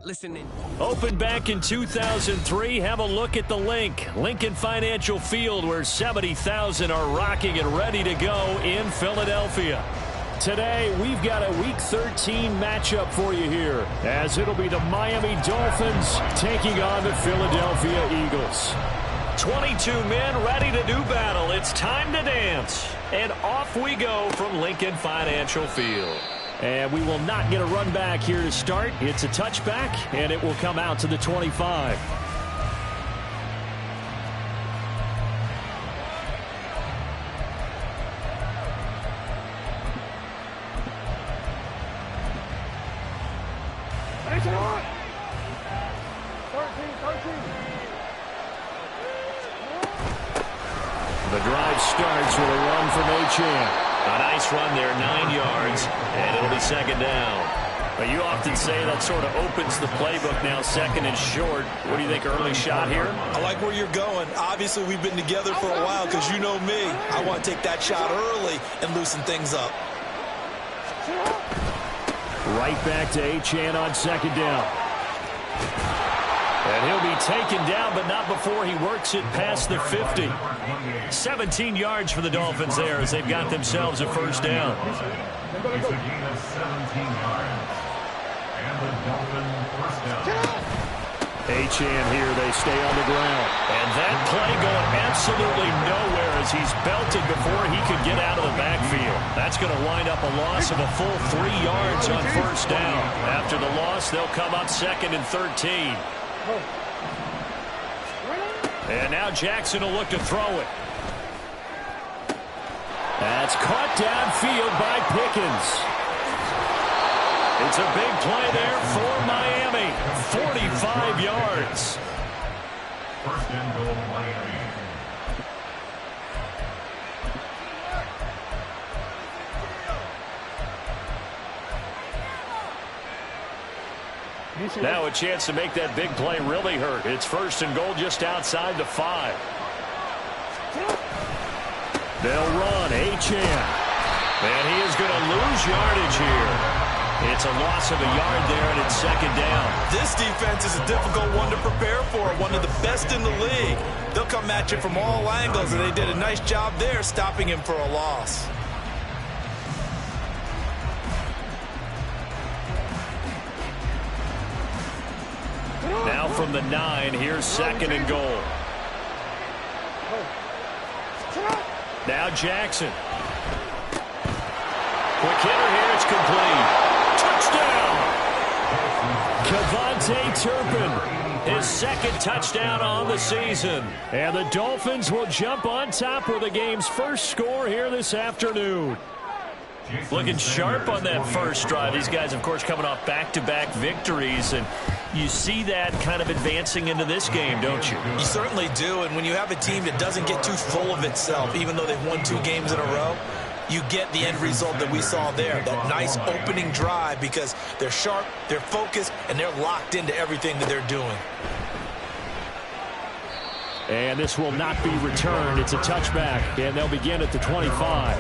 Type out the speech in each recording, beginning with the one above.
not listening. Opened back in 2003, have a look at the Lincoln Financial Field, where 70,000 are rocking and ready to go in Philadelphia. Today, we've got a Week 13 matchup for you here, as it'll be the Miami Dolphins taking on the Philadelphia Eagles. 22 men ready to do battle. It's time to dance. And off we go from Lincoln Financial Field. And we will not get a run back here to start. It's a touchback, and it will come out to the 25. The drive starts with a run from Achane. A nice run there, 9 yards, and it'll be second down. But you often say that sort of opens the playbook now, second and short. What do you think, early shot here? I like where you're going. Obviously, we've been together for a while because you know me. I want to take that shot early and loosen things up. Right back to Achane on second down. And he'll be taken down, but not before he works it past the 50. 17 yards for the Dolphins there as they've got themselves a first down. It's a gain of 17 yards. And the Dolphins first down. Achane here, they stay on the ground. And that play going absolutely nowhere as he's belted before he could get out of the backfield. That's going to wind up a loss of a full 3 yards on first down. After the loss, they'll come up second and 13. And now Jackson will look to throw it. That's caught downfield by Pickens. It's a big play there for Miami. 45 yards. First and goal, Miami. Now a chance to make that big play really hurt. It's first and goal just outside the 5. They'll run. Achane. And he is going to lose yardage here. It's a loss of a yard there, and it's second down. This defense is a difficult one to prepare for, one of the best in the league. They'll come at you from all angles, and they did a nice job there stopping him for a loss. Now from the 9, here's second and goal. Now Jackson. Quick hitter here, it's complete. Touchdown! Kevontae Turpin, his second touchdown on the season. And the Dolphins will jump on top with the game's first score here this afternoon. Looking sharp on that first drive. These guys, of course, coming off back-to-back victories, and you see that kind of advancing into this game, don't you? You certainly do, and when you have a team that doesn't get too full of itself, even though they've won 2 games in a row, you get the end result that we saw there, that nice opening drive, because they're sharp, they're focused, and they're locked into everything that they're doing. And this will not be returned. It's a touchback, and they'll begin at the 25.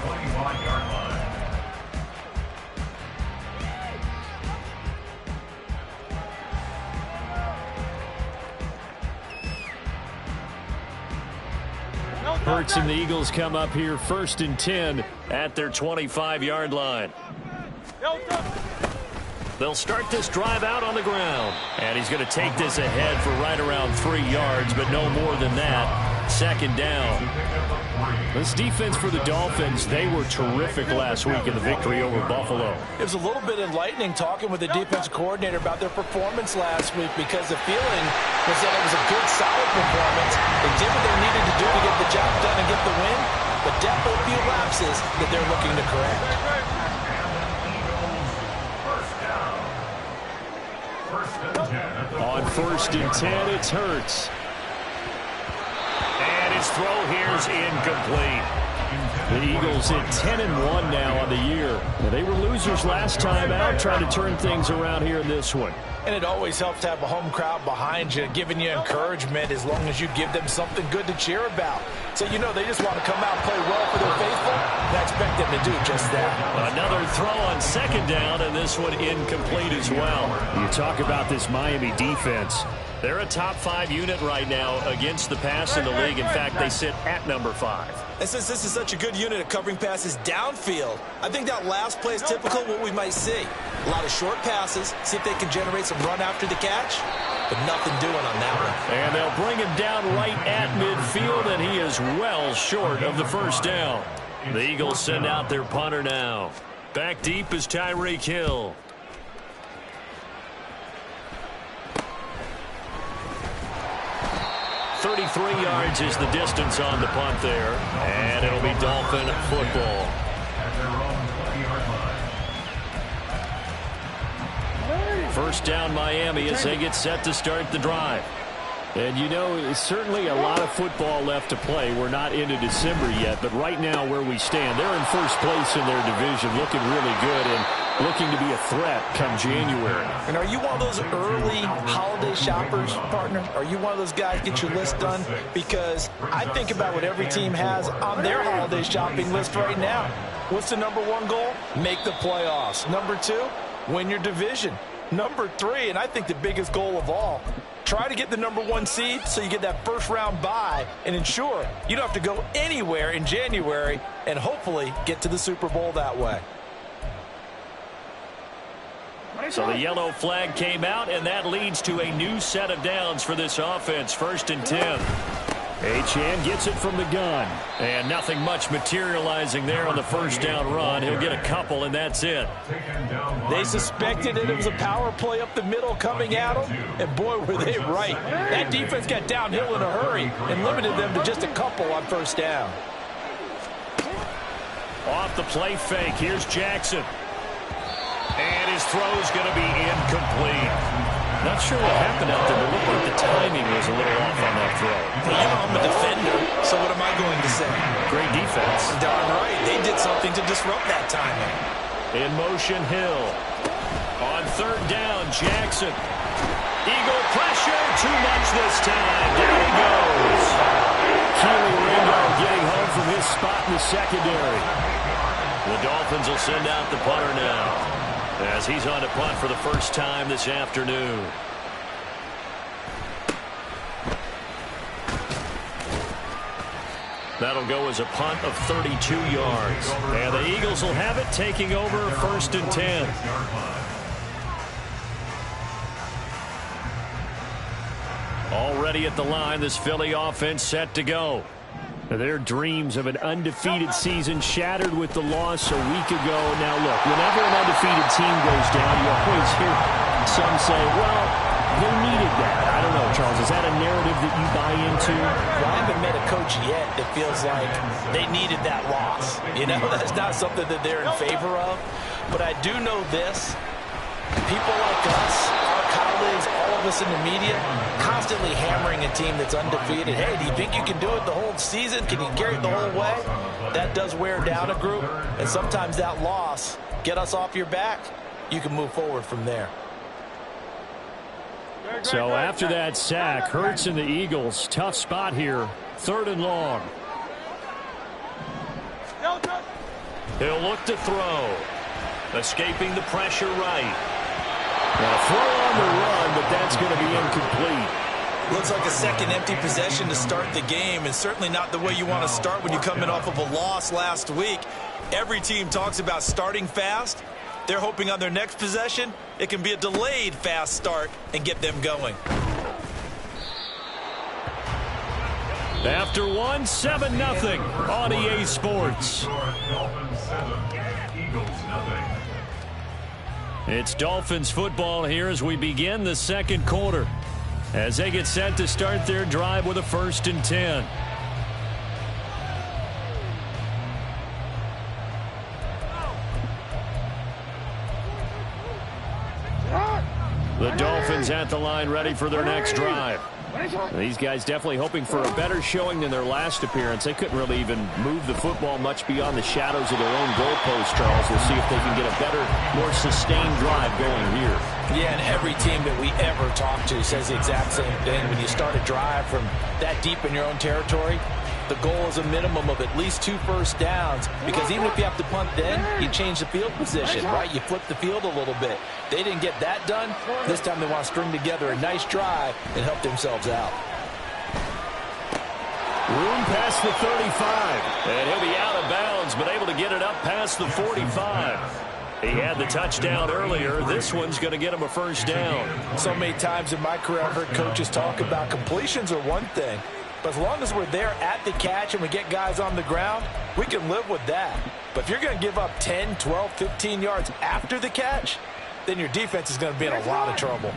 Hurts and the Eagles come up here first and 10 at their 25-yard line. They'll start this drive out on the ground. And he's going to take this ahead for right around 3 yards, but no more than that. Second down. This defense for the Dolphins, they were terrific last week in the victory over Buffalo. It was a little bit enlightening talking with the defensive coordinator about their performance last week, because the feeling was that it was a good, solid performance. They did what they needed to do to get the job done and get the win, but definitely a few lapses that they're looking to correct. On first and 10, it's Hurts. And his throw here is incomplete. The Eagles at 10-1 now on the year. They were losers last time out, trying to turn things around here in this one. And it always helps to have a home crowd behind you, giving you encouragement as long as you give them something good to cheer about. So, you know, they just want to come out and play well for their faithful, and I expect them to do just that. Another throw on second down, and this one incomplete as well. You talk about this Miami defense. They're a top 5 unit right now against the pass in the league. In fact, they sit at number 5. And since this is such a good unit at covering passes downfield, I think that last play is typical of what we might see. A lot of short passes, see if they can generate some run after the catch, but nothing doing on that one. And they'll bring him down right at midfield, and he is well short of the first down. The Eagles send out their punter now. Back deep is Tyreek Hill. .33 yards is the distance on the punt there. And it'll be Dolphin football. At their own 20-yard line. First down Miami as they get set to start the drive. And you know, it's certainly a lot of football left to play. We're not into December yet, but right now where we stand, they're in first place in their division, looking really good and looking to be a threat come January. And are you one of those early holiday shoppers, partner? Are you one of those guys get your list done? Because I think about what every team has on their holiday shopping list right now. What's the #1 goal? Make the playoffs. #2, win your division. #3, and I think the biggest goal of all, try to get the #1 seed so you get that first round bye and ensure you don't have to go anywhere in January and hopefully get to the Super Bowl that way. So the yellow flag came out, and that leads to a new set of downs for this offense. 1st and 10. Achane gets it from the gun. And nothing much materializing there on the first down run. He'll get a couple, and that's it. They suspected it was a power play up the middle coming at them, and boy, were they right. That defense got downhill in a hurry and limited them to just a couple on first down. Off the play fake, here's Jackson. And his throw's going to be incomplete. Not sure what happened out there, but it looked like the timing was a little off on that throw. Well, you know, I'm a defender, so what am I going to say? Great defense. Darn right. They did something to disrupt that timing. In motion, Hill. On 3rd down, Jackson. Eagle pressure, too much this time. Down he goes. Keely Ringo getting home from his spot in the secondary. The Dolphins will send out the punter now, as he's on to punt for the first time this afternoon. That'll go as a punt of 32 yards. And the Eagles will have it, taking over 1st and 10. Already at the line, this Philly offense set to go. Their dreams of an undefeated season shattered with the loss a week ago. Now, look, whenever an undefeated team goes down, you always hear some say, well, they needed that. I don't know, Charles. Is that a narrative that you buy into? Well, I haven't met a coach yet that feels like they needed that loss. You know, that's not something that they're in favor of. But I do know this. People like us, our colleagues, all of us in the media, constantly hammering a team that's undefeated. Hey, do you think you can do it the whole season? Can you carry it the whole way? That does wear down a group, and sometimes that loss, get us off your back, you can move forward from there. So after that sack, Hurts and the Eagles, tough spot here, 3rd and long. He'll look to throw. Escaping the pressure right. Now, throw on the run, but that's going to be incomplete. Looks like a second empty possession to start the game, and certainly not the way you want to start when you're coming off of a loss last week. Every team talks about starting fast. They're hoping on their next possession, it can be a delayed fast start and get them going. After one, 7-0 on EA Sports. It's Dolphins football here as we begin the second quarter, as they get set to start their drive with a 1st and 10. The Dolphins at the line ready for their next drive. These guys definitely hoping for a better showing than their last appearance. They couldn't really even move the football much beyond the shadows of their own goalpost, Charles. We'll see if they can get a better, more sustained drive going here. Yeah, and every team that we ever talk to says the exact same thing. When you start a drive from that deep in your own territory, the goal is a minimum of at least 2 first downs, because even if you have to punt then, you change the field position, right? You flip the field a little bit. They didn't get that done. This time they want to string together a nice drive and help themselves out. Room past the 35, and he'll be out of bounds, but able to get it up past the 45. He had the touchdown earlier. This one's going to get him a first down. So many times in my career I've heard coaches talk about completions are one thing, but as long as we're there at the catch and we get guys on the ground, we can live with that. But if you're going to give up 10, 12, 15 yards after the catch, then your defense is going to be in a lot of trouble.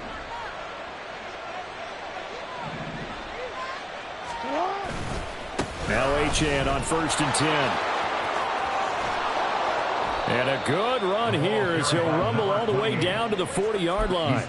Now Achane on 1st and 10. And a good run here as he'll rumble all the way down to the 40-yard line.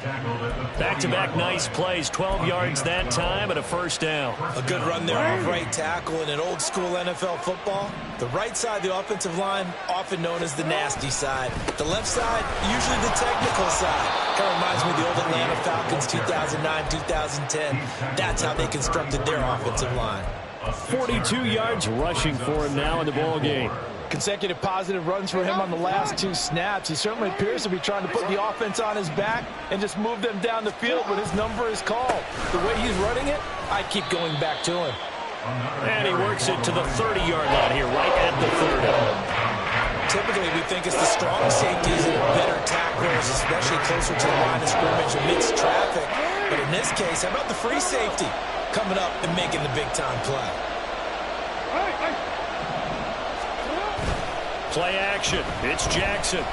Back-to-back nice plays, 12 yards that time and a first down. A good run there off right tackle in an old-school NFL football. The right side of the offensive line, often known as the nasty side. The left side, usually the technical side. Kind of reminds me of the old Atlanta Falcons 2009, 2010. That's how they constructed their offensive line. 42 yards rushing for him now in the ball game. Consecutive positive runs for him on the last 2 snaps. He certainly appears to be trying to put the offense on his back and just move them down the field when his number is called. The way he's running it, I keep going back to him. And he works it to the 30-yard line here, right at the 30. Typically, we think it's the strong safeties that are better tacklers, especially closer to the line of scrimmage amidst traffic. But in this case, how about the free safety coming up and making the big-time play? Play action. It's Jackson.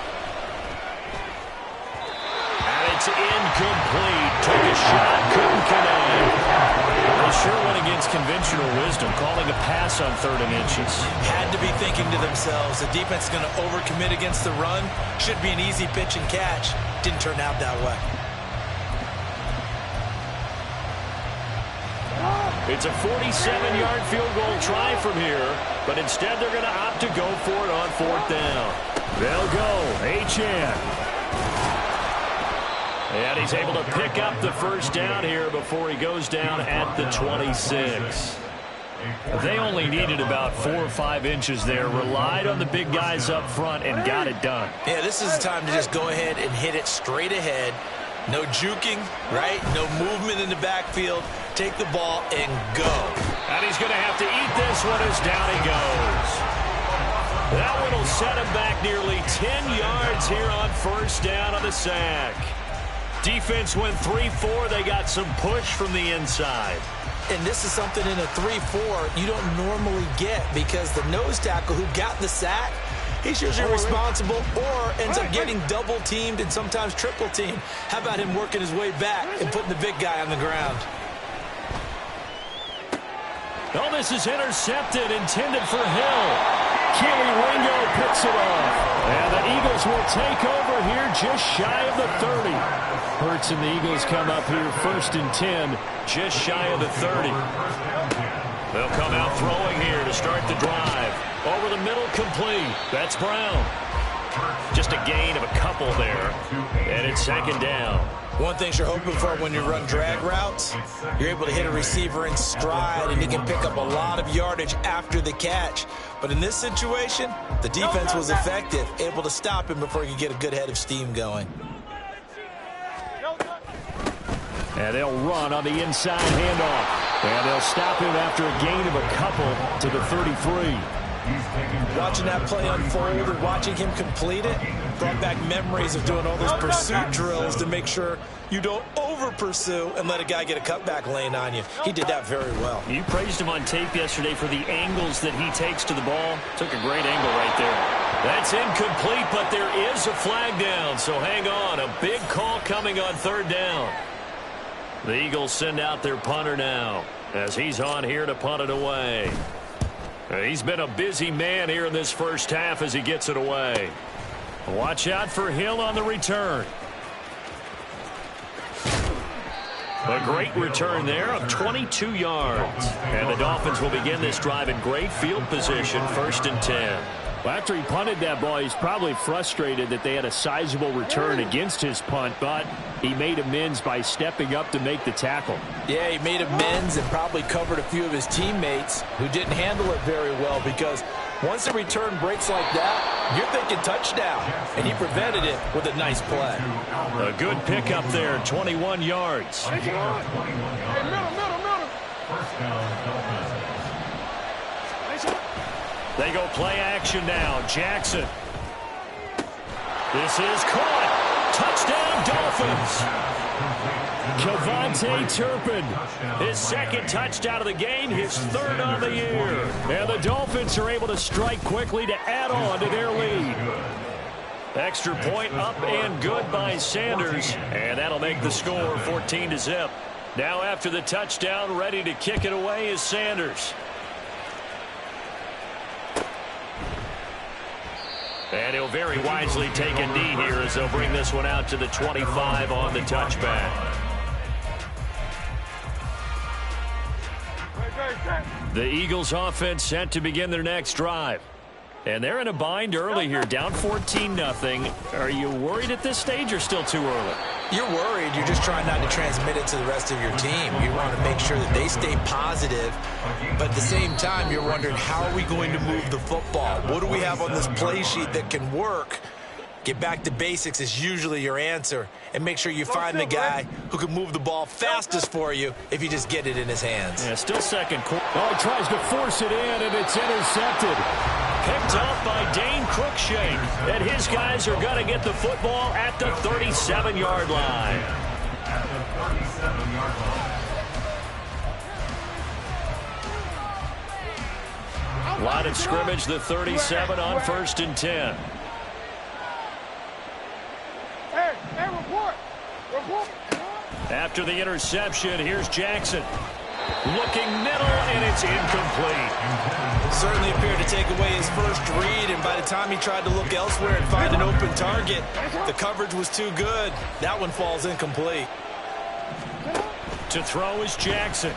And it's incomplete. Took a shot, couldn't connect. They sure went against conventional wisdom, calling a pass on 3rd and inches. Had to be thinking to themselves, the defense is going to overcommit against the run. Should be an easy pitch and catch. Didn't turn out that way. It's a 47-yard field goal try from here, but instead they're going to opt to go for it on 4th down. They'll go. Achane. And he's able to pick up the first down here before he goes down at the 26. They only needed about 4 or 5 inches there, relied on the big guys up front, and got it done. Yeah, this is the time to just go ahead and hit it straight ahead. No juking, right? No movement in the backfield. Take the ball and go. And he's going to have to eat this one as down he goes. That one will set him back nearly 10 yards here on 1st down on the sack. Defense went 3-4. They got some push from the inside. And this is something in a 3-4 you don't normally get, because the nose tackle who got the sack, he's usually responsible or ends up getting double-teamed and sometimes triple-teamed. How about him working his way back and putting the big guy on the ground? Oh, this is intercepted, intended for Hill. Keely Ringo picks it off. And the Eagles will take over here just shy of the 30. Hurts and the Eagles come up here 1st and 10, just shy of the 30. They'll come out throwing here to start the drive. Over the middle, complete. That's Brown. Just a gain of a couple there. And it's 2nd down. One thing you're hoping for when you run drag routes, you're able to hit a receiver in stride, and he can pick up a lot of yardage after the catch. But in this situation, the defense was effective, able to stop him before he could get a good head of steam going. And they'll run on the inside handoff. And they'll stop him after a gain of a couple to the 33. Watching that play unfold and watching him complete it brought back memories of doing all those pursuit drills to make sure you don't over-pursue and let a guy get a cutback lane on you. He did that very well. You praised him on tape yesterday for the angles that he takes to the ball. Took a great angle right there. That's incomplete, but there is a flag down, so hang on. A big call coming on 3rd down. The Eagles send out their punter now as he's on here to punt it away. He's been a busy man here in this first half as he gets it away. Watch out for Hill on the return. A great return there of 22 yards. And the Dolphins will begin this drive in great field position, 1st and 10. Well, after he punted that ball, he's probably frustrated that they had a sizable return against his punt, but he made amends by stepping up to make the tackle. Yeah, he made amends and probably covered a few of his teammates who didn't handle it very well, because once a return breaks like that, you're thinking touchdown, and he prevented it with a nice play. A good pickup there, 21 yards. First down, Dolphins. They go play action now. Jackson. This is caught. Touchdown, Dolphins. Kevontae Turpin. His 2nd touchdown of the game, his 3rd on the year. And the Dolphins are able to strike quickly to add on to their lead. Extra point up and good by Sanders. And that'll make the score 14-0. Now after the touchdown, ready to kick it away is Sanders. And he'll very wisely take a knee here as they'll bring this one out to the 25 on the touchback. The Eagles offense set to begin their next drive. And they're in a bind early here, down 14-0. Are you worried at this stage or still too early? You're worried. You're just trying not to transmit it to the rest of your team. You want to make sure that they stay positive, but at the same time, you're wondering, how are we going to move the football? What do we have on this play sheet that can work? Get back to basics is usually your answer, and make sure you find the guy who can move the ball fastest for you if you just get it in his hands. Yeah, still second quarter. Oh, he tries to force it in, and it's intercepted. Picked off by Dane Cruikshank. And his guys are going to get the football at the 37-yard line. At the 37-yard line. Line of scrimmage, the 37 on 1st and 10. After the interception, here's Jackson. Looking middle, and it's incomplete. Certainly appeared to take away his first read, and by the time he tried to look elsewhere and find an open target, the coverage was too good. That one falls incomplete. To throw is Jackson.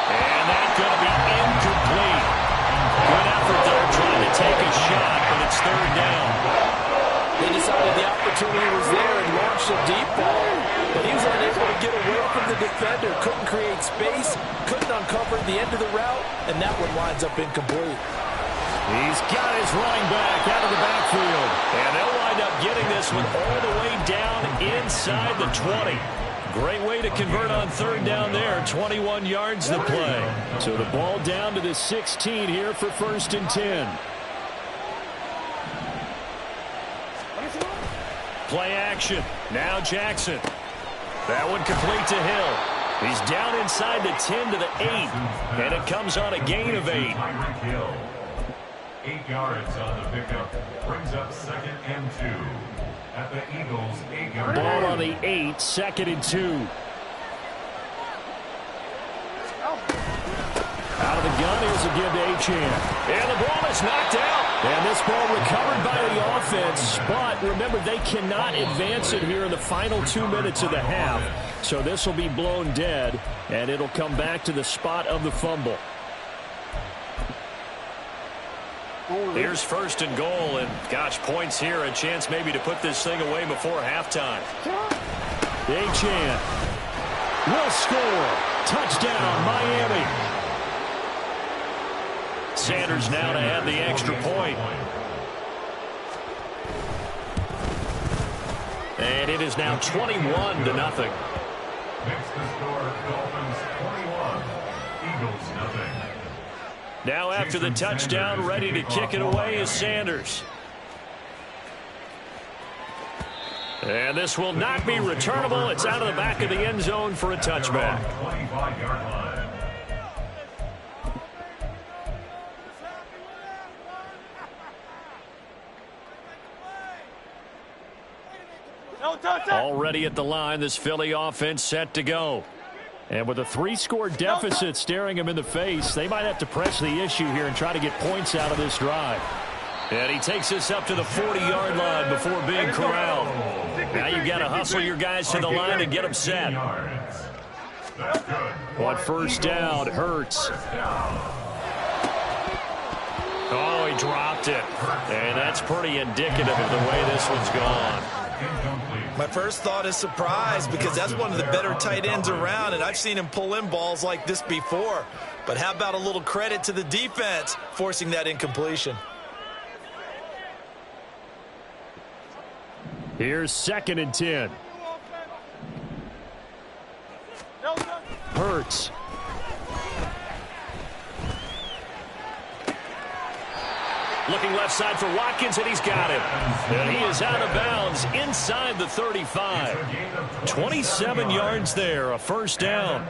And that's going to be incomplete. Good effort there trying to take a shot, but it's 3rd down. They decided the opportunity was there and launched a deep ball, but he was unable to get away from the defender, couldn't create space, couldn't uncover the end of the route, and that one winds up incomplete. He's got his running back out of the backfield. And they'll wind up getting this one all the way down inside the 20. Great way to convert on 3rd down there. 21 yards to play. So the ball down to the 16 here for 1st and 10. Play action. Now Jackson. That one complete to Hill. He's down inside the 10 to the 8. And it comes on a gain of 8. 8 yards on the pickup. Brings up 2nd and 2. At the Eagles' 8-yard line. Ball on the 8, 2nd and 2. Out of the gun, here's a give to Achane. And the ball is knocked out. And this ball recovered by the offense, but remember, they cannot advance it here in the final 2 minutes of the half. So this will be blown dead, and it'll come back to the spot of the fumble. Here's 1st and goal, and gosh, points here, a chance maybe to put this thing away before halftime. Achane will score. Touchdown, Miami. Sanders now to add the extra point. And it is now 21-0. Makes the score Dolphins 21, Eagles nothing. Now after the touchdown, ready to kick it away is Sanders. And this will not be returnable. It's out of the back of the end zone for a touchback. 25-yard line. Already at the line, this Philly offense set to go. And with a 3-score deficit staring them in the face, they might have to press the issue here and try to get points out of this drive. And he takes this up to the 40-yard line before being corralled. Now you've got to hustle your guys to the line and get them set. On first down, Hurts. Oh, he dropped it. And that's pretty indicative of the way this one's gone. My first thought is surprise, because that's one of the better tight ends around, and I've seen him pull in balls like this before. But how about a little credit to the defense forcing that incompletion? Here's 2nd and 10. Hurts. Looking left side for Watkins, and he's got him. And he is out of bounds inside the 35. 27 yards there, a first down.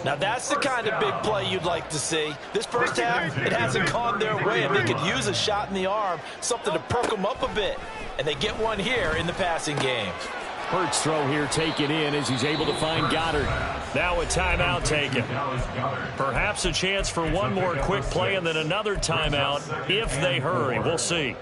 Now that's the kind of big play you'd like to see. This first half, it hasn't gone their way, and they could use a shot in the arm, something to perk them up a bit. And they get one here in the passing game. Hurts throw here taken in as he's able to find Goddard. Now a timeout taken. Perhaps a chance for one more quick play and then another timeout if they hurry. We'll see.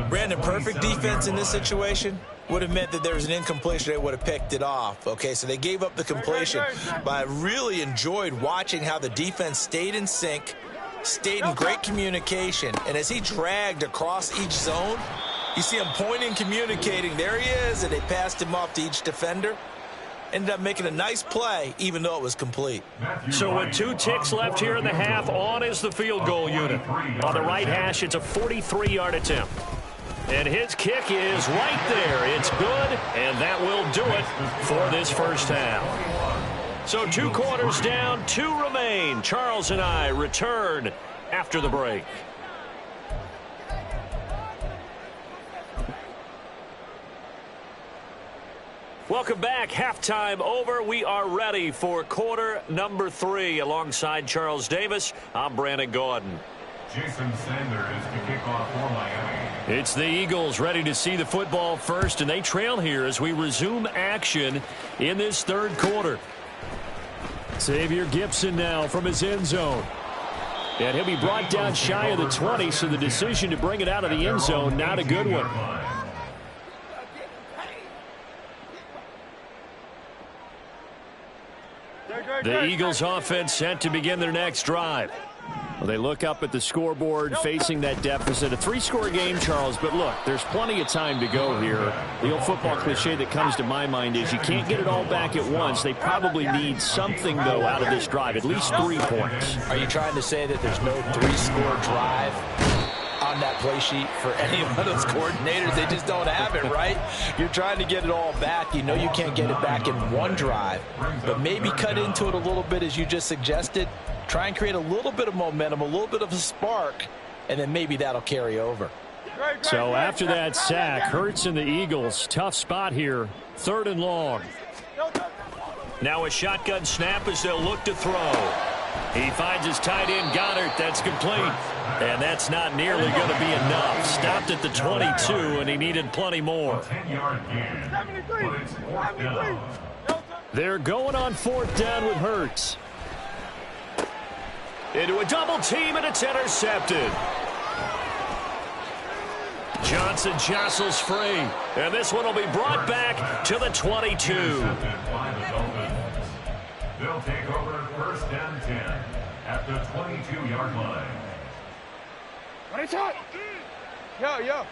Brandon, perfect defense in this situation would have meant that there was an incompletion. They would have picked it off. Okay, so they gave up the completion. But I really enjoyed watching how the defense stayed in sync, stayed in great communication. And as he dragged across each zone, you see him pointing, communicating. There he is, and they passed him off to each defender. Ended up making a nice play, even though it was complete. So with 2 ticks left here in the half, on is the field goal unit. On the right hash, it's a 43-yard attempt. And his kick is right there. It's good, and that will do it for this first half. So 2 quarters down, 2 remain. Charles and I return after the break. Welcome back. Halftime over. We are ready for quarter number 3. Alongside Charles Davis, I'm Brandon Gordon. Jason Sanders to kick off for Miami. It's the Eagles ready to see the football first, and they trail here as we resume action in this third quarter. Xavier Gipson now from his end zone. And he'll be brought down shy of the 20, so the decision to bring it out of the end zone, not a good one. The Eagles offense set to begin their next drive. Well, they look up at the scoreboard facing that deficit. A 3-score game, Charles, but look, there's plenty of time to go here. The old football cliche that comes to my mind is you can't get it all back at once. They probably need something, though, out of this drive, at least 3 points. Are you trying to say that there's no 3-score drive on that play sheet for any of those coordinators? They just don't have it, right? You're trying to get it all back. You know you can't get it back in one drive, but maybe cut into it a little bit as you just suggested. Try and create a little bit of momentum, a little bit of a spark, and then maybe that'll carry over. So after that sack, Hurts and the Eagles, tough spot here, 3rd and long. Now a shotgun snap as they'll look to throw. He finds his tight end Goddard. That's complete. And that's not nearly going to be enough. Stopped at the 22, and he needed plenty more. They're going on 4th down with Hurts. Into a double team, and it's intercepted. Johnson jostles free. And this one will be brought back to the 22. They'll take over 1st and 10 at the 22-yard line. Yo.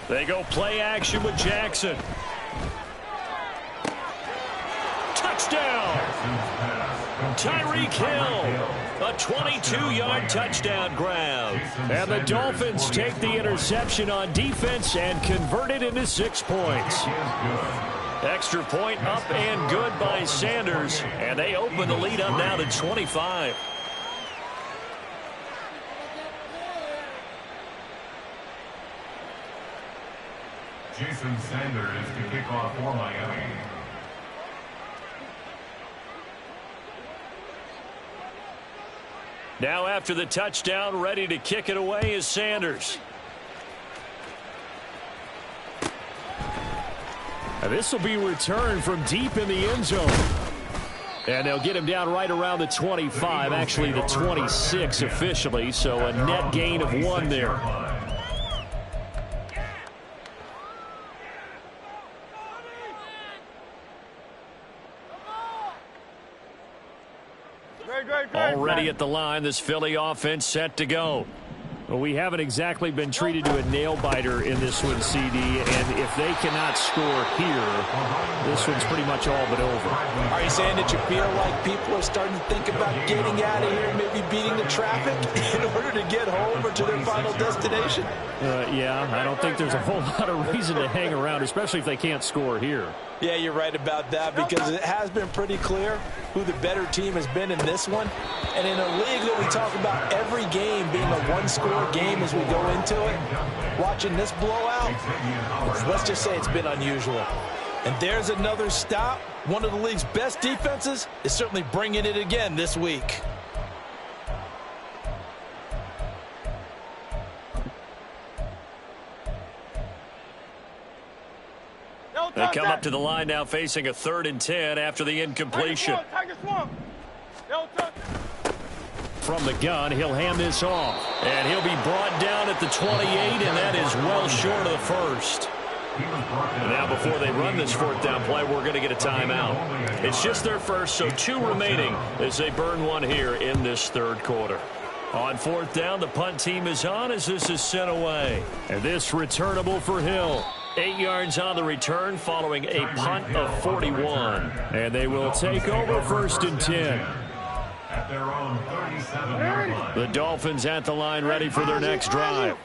They go play action with Jackson. Touchdown! Tyreek Hill. A 22-yard touchdown grab. And the Dolphins take the interception on defense and convert it into 6 points. Extra point up and good by Sanders. And they open the lead up now to 25. Jason Sanders to kick off for Miami. Now after the touchdown, ready to kick it away is Sanders. And this will be returned from deep in the end zone. And they'll get him down right around the 25, actually the 26 officially, so a net gain of 1 there. Already at the line, this Philly offense set to go. Well, we haven't exactly been treated to a nail-biter in this one, CD, and if they cannot score here, this one's pretty much all but over. Are you saying that you feel like people are starting to think about getting out of here and maybe beating the traffic in order to get home or to their final destination? Yeah, I don't think there's a whole lot of reason to hang around, especially if they can't score here. Yeah, you're right about that, because it has been pretty clear who the better team has been in this one. And in a league that we talk about every game being a one-score game as we go into it, watching this blowout, let's just say it's been unusual. And there's another stop. One of the league's best defenses is certainly bringing it again this week. They come up to the line now facing a 3rd and 10 after the incompletion. From the gun, he'll hand this off. And he'll be brought down at the 28, and that is well short of the first. Now before they run this 4th down play, we're going to get a timeout. It's just their first, so 2 remaining as they burn one here in this 3rd quarter. On 4th down, the punt team is on as this is sent away. And this returnable for Hill. 8 yards on the return following a punt of 41. And they will take over 1st and 10. At their own 37-yard line. The Dolphins at the line ready for their next drive.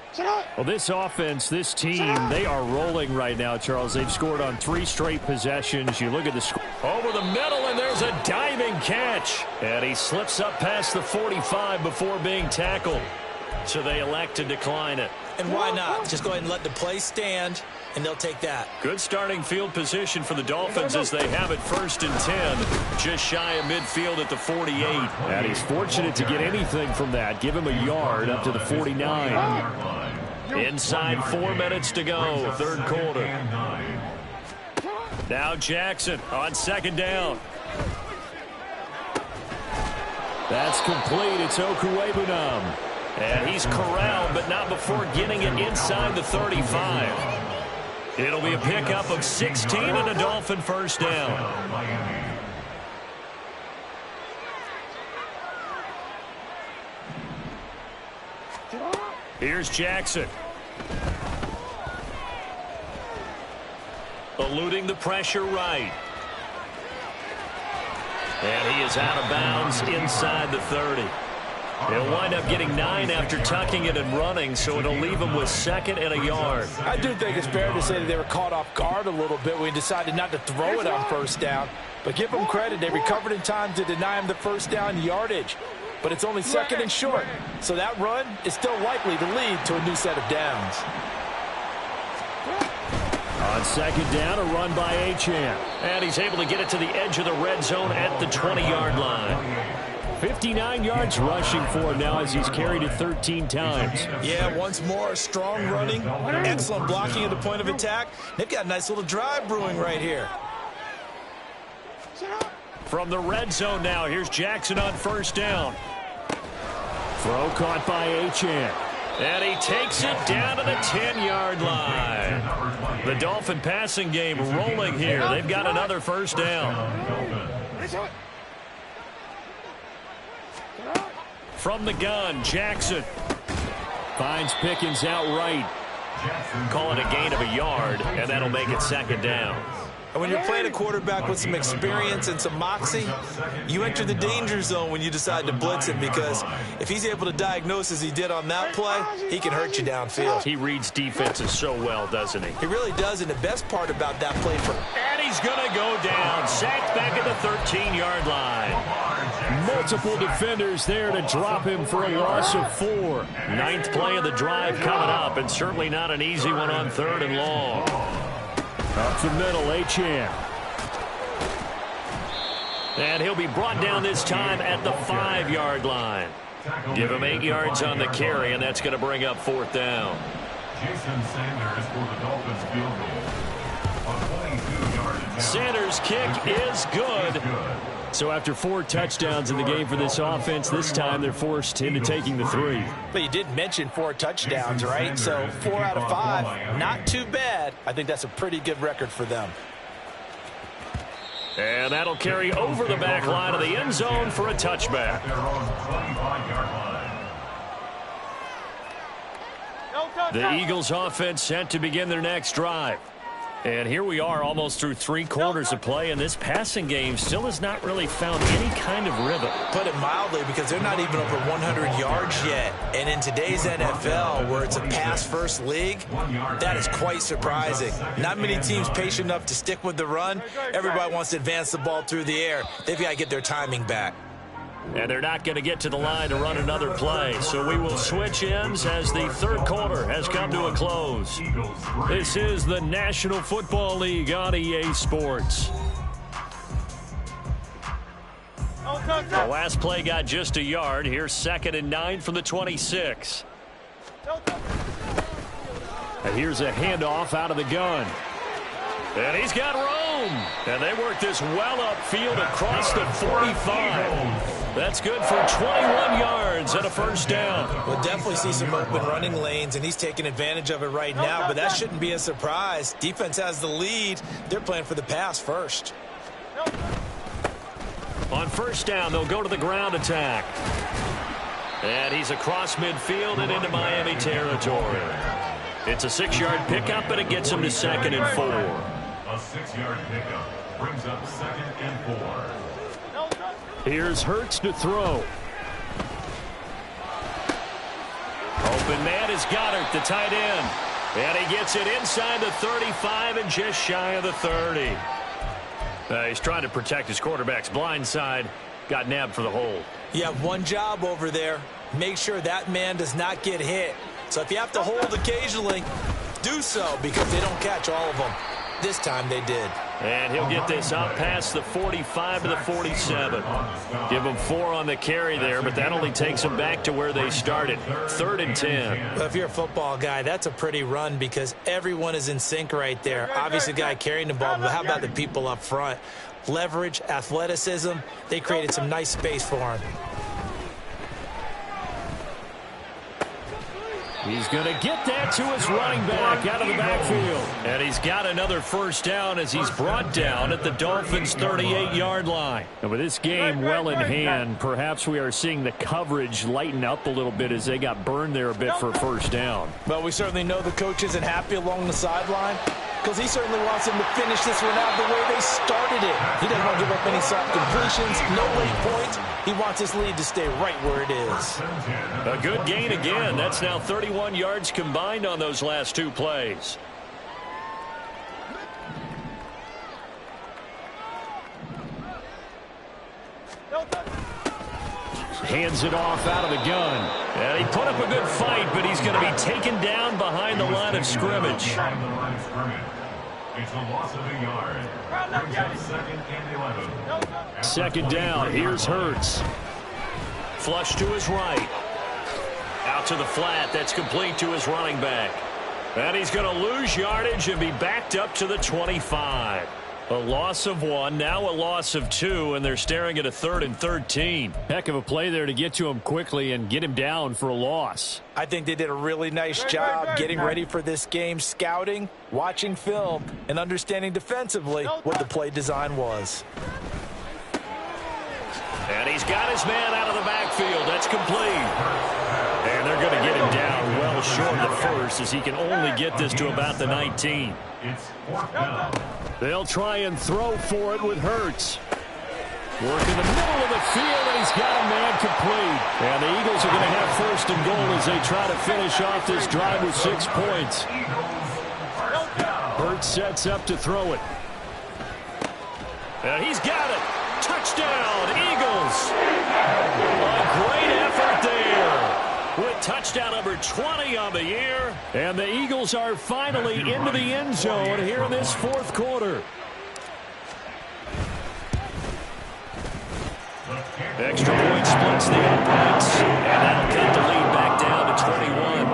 Well, this offense, this team, they are rolling right now, Charles. They've scored on 3 straight possessions. You look at the score. Over the middle, and there's a diving catch. And he slips up past the 45 before being tackled. So they elect to decline it. And why not? Just go ahead and let the play stand, and they'll take that. Good starting field position for the Dolphins as they have it 1st and 10. Just shy of midfield at the 48. And he's fortunate to get anything from that. Give him a yard up to the 49. Inside 4 minutes to go, 3rd quarter. Now Jackson on 2nd down. That's complete. It's Okuwebunam. And he's corralled, but not before getting it inside the 35. It'll be a pickup of 16 and a Dolphin 1st down. Here's Jackson. Eluding the pressure right. And he is out of bounds inside the 30. He'll wind up getting 9 after tucking it and running, so it'll leave him with 2nd and a yard. I do think it's fair to say that they were caught off guard a little bit when he decided not to throw it on 1st down. But give them credit. They recovered in time to deny him the 1st down yardage. But it's only 2nd and short. So that run is still likely to lead to a new set of downs. On 2nd down, a run by Achane. And he's able to get it to the edge of the red zone at the 20-yard line. 59 yards rushing for him now as he's carried it 13 times. Yeah, once more, strong running, excellent blocking at the point of attack. They've got a nice little drive brewing right here. From the red zone now, here's Jackson on 1st down. Throw caught by Achane. And he takes it down to the 10-yard line. The Dolphin passing game rolling here. They've got another 1st down. From the gun, Jackson. Finds Pickens outright. Call it a gain of a yard, and that'll make it 2nd down. And when you're playing a quarterback with some experience and some moxie, you enter the danger zone when you decide to blitz him, because if he's able to diagnose as he did on that play, he can hurt you downfield. He reads defenses so well, doesn't he? He really does, and the best part about that play for... And he's going to go down. Sacked back at the 13-yard line. Multiple defenders there to drop him for a loss of 4. 9th play of the drive coming up, and certainly not an easy one on 3rd and long. Up the middle, Achane. And he'll be brought down this time at the 5-yard line. Give him 8 yards on the carry, and that's going to bring up 4th down. Jason Sanders for the Dolphins field goal. A 22-yard attempt. Sanders' kick is good. So after 4 touchdowns in the game for this offense, this time they're forced into taking the 3. But you did mention 4 touchdowns, right? So 4 out of 5, not too bad. I think that's a pretty good record for them. And that'll carry over the back line of the end zone for a touchback. The Eagles offense set to begin their next drive. And here we are almost through 3 quarters of play, and this passing game still has not really found any kind of rhythm. Put it mildly, because they're not even over 100 yards yet. And in today's NFL, where it's a pass-first league, that is quite surprising. Not many teams patient enough to stick with the run. Everybody wants to advance the ball through the air. They've got to get their timing back. And they're not going to get to the line to run another play. So we will switch ends as the third quarter has come to a close. This is the National Football League on EA Sports. The last play got just a yard. Here's 2nd and 9 from the 26. And here's a handoff out of the gun. And he's got room. And they work this well upfield across the 45. That's good for 21 yards and a first down. We'll definitely see some open running lanes, and he's taking advantage of it right now, but that shouldn't be a surprise. Defense has the lead. They're playing for the pass first. On first down, they'll go to the ground attack. And he's across midfield and into Miami territory. It's a 6-yard pickup, but it gets him to 2nd and 4. A 6-yard pickup brings up 2nd and 4. Here's Hurts to throw. Open man is Goddard, the tight end. And he gets it inside the 35 and just shy of the 30. He's trying to protect his quarterback's blind side. Got nabbed for the hold. You have one job over there. Make sure that man does not get hit. So if you have to hold occasionally, do so, because they don't catch all of them. This time they did. And he'll get this up past the 45 to the 47. Give them 4 on the carry there, but that only takes them back to where they started. 3rd and 10. Well, if you're a football guy, that's a pretty run, because everyone is in sync right there. Obviously, the guy carrying the ball, but how about the people up front? Leverage, athleticism, they created some nice space for him. He's going to get that to his running back out of the backfield. And he's got another first down as he's brought down at the Dolphins' 38-yard line. And with this game well in hand, perhaps we are seeing the coverage lighten up a little bit as they got burned there a bit for a first down. Well, we certainly know the coach isn't happy along the sideline, because he certainly wants them to finish this one out the way they started it. He doesn't want to give up any soft completions, no late points. He wants his lead to stay right where it is. A good gain again. That's now 31 yards combined on those last 2 plays. Hands it off out of the gun. And he put up a good fight, but he's going to be taken down behind the line of scrimmage. It's a loss of a yard. Brings up 2nd and 11. 2nd down. Here's Hurts. Flush to his right. Out to the flat. That's complete to his running back. And he's going to lose yardage and be backed up to the 25. A loss of 1, now a loss of 2, and they're staring at a 3rd and 13. Heck of a play there to get to him quickly and get him down for a loss. I think they did a really nice job getting ready for this game, scouting, watching film, and understanding defensively what the play design was. And he's got his man out of the backfield. That's complete. And they're going to get him down well short of the first, as he can only get this to about the 19. It's 4th down. They'll try and throw for it with Hurts. Work in the middle of the field, and he's got a man complete. And the Eagles are going to have 1st and goal as they try to finish off this drive with 6 points. Hurts sets up to throw it. And he's got it. Touchdown, Eagles. A great effort there. With touchdown number 20 on the year. And the Eagles are finally into the end zone here in this 4th quarter. Extra point splits the offense. And that'll cut the lead back down to 21.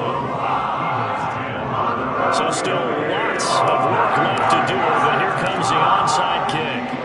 So still lots of work left to do. But here comes the onside kick.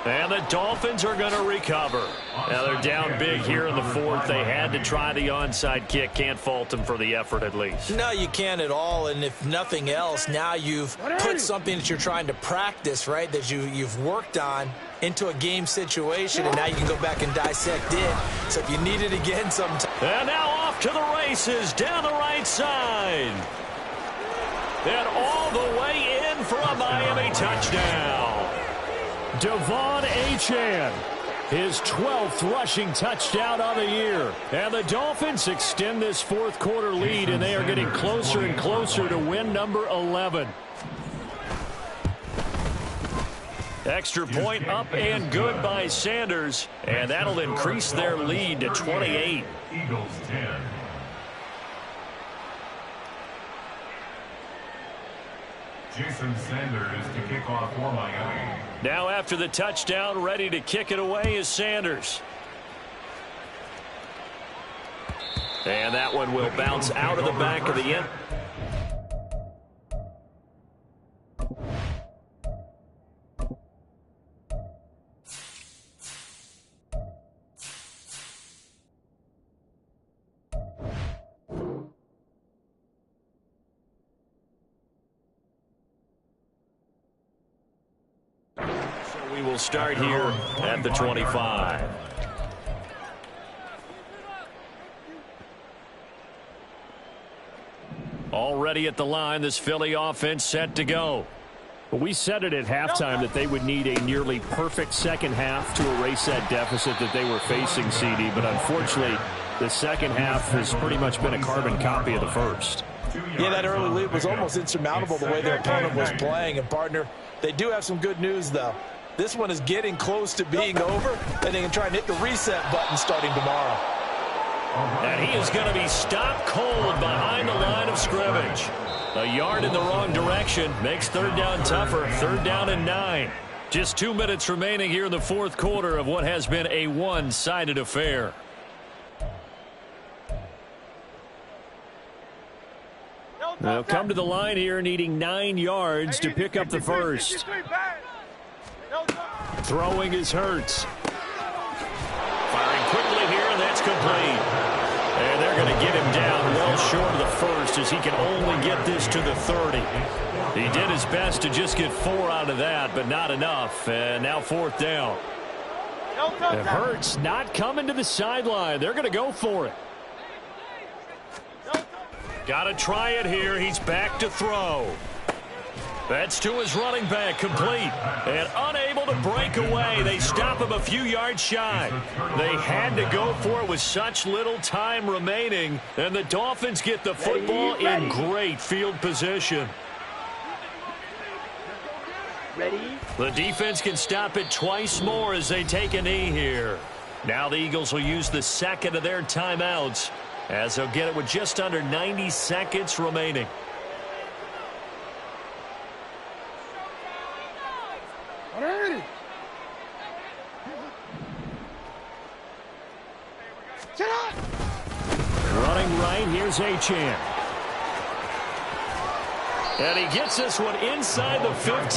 And the Dolphins are going to recover. Now they're down big here in the fourth. They had to try the onside kick. Can't fault them for the effort at least. No, you can't at all. And if nothing else, now you've put something that you're trying to practice, right, that you've worked on into a game situation, and now you can go back and dissect it. So if you need it again sometime. And now off to the races down the right side. And all the way in for a Miami touchdown. Devon Achane, his 12th rushing touchdown of the year. And the Dolphins extend this fourth quarter lead, and they are getting closer and closer to win number 11. Extra point up and good by Sanders, and that'll increase their lead to 28. Eagles 10. Jason Sanders to kick off for Miami. Now after the touchdown, ready to kick it away is Sanders. And that one will bounce out of the back of the end. We will start here at the 25. Already at the line, this Philly offense set to go. But we said it at halftime that they would need a nearly perfect second half to erase that deficit that they were facing, CD. But unfortunately, the second half has pretty much been a carbon copy of the first. Yeah, that early lead was almost insurmountable the way their opponent was playing. And, partner, they do have some good news, though. This one is getting close to being over, and they can try and hit the reset button starting tomorrow. And he is going to be stopped cold behind the line of scrimmage. A yard in the wrong direction makes third down tougher. 3rd down and 9. Just 2 minutes remaining here in the fourth quarter of what has been a one-sided affair. They'll come to the line here needing 9 yards to pick up the first. Throwing is Hurts. Firing quickly here, and that's complete. And they're going to get him down well short of the first as he can only get this to the 30. He did his best to just get 4 out of that, but not enough. And now 4th down. And Hurts not coming to the sideline. They're going to go for it. Got to try it here. He's back to throw. That's to his running back, complete. And unable to break away. They stop him a few yards shy. They had to go for it with such little time remaining. And the Dolphins get the football in great field position. The defense can stop it twice more as they take a knee here. Now the Eagles will use the second of their timeouts as they'll get it with just under 90 seconds remaining. Running right, here's Achane. And he gets this one inside the 15.